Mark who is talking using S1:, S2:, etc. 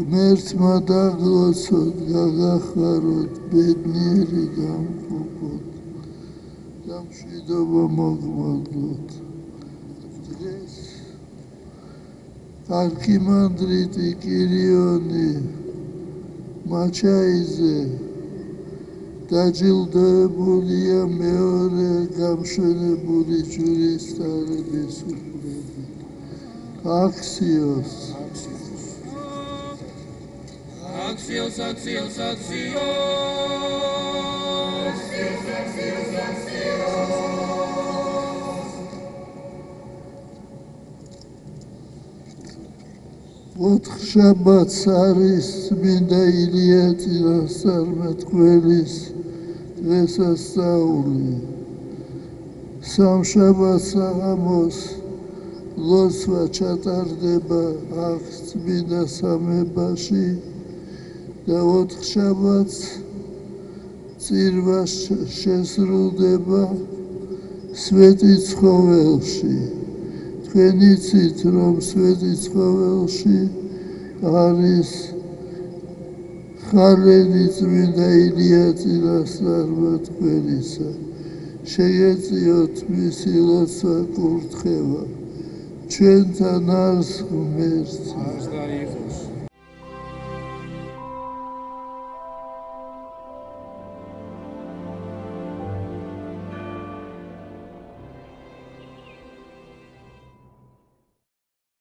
S1: ღმერთმა დაღლოცოთ, გაგახაროთ, ბედნიერი გამყოფოთ და მშვიდობა მოგმოდოთ. დღეს არქიმანდრიტი კირიონი მაჩაიზე დაჯილდოებულია მეორე გამშვენებული ჯურისტარების უფლებით. Axios. ოთხ შაბათს არის წმინდა ილია წინასწარმეტყველის დღესასწაული. სამშაბათს საღამოს ლოცვა ჩატარდება აღს წმინდა სამებაში და ოთხშაბათს წირვა შესრულდება სვეტიცხოველში. თქვენ იცით, რომ სვეტიცხოველში არის ხალენი წმინდა ილია წინასწარმეტყველისა. შეგეწიოთ მისი ლოცვა კურთხევა. ჩვენთან არის ღმერთი.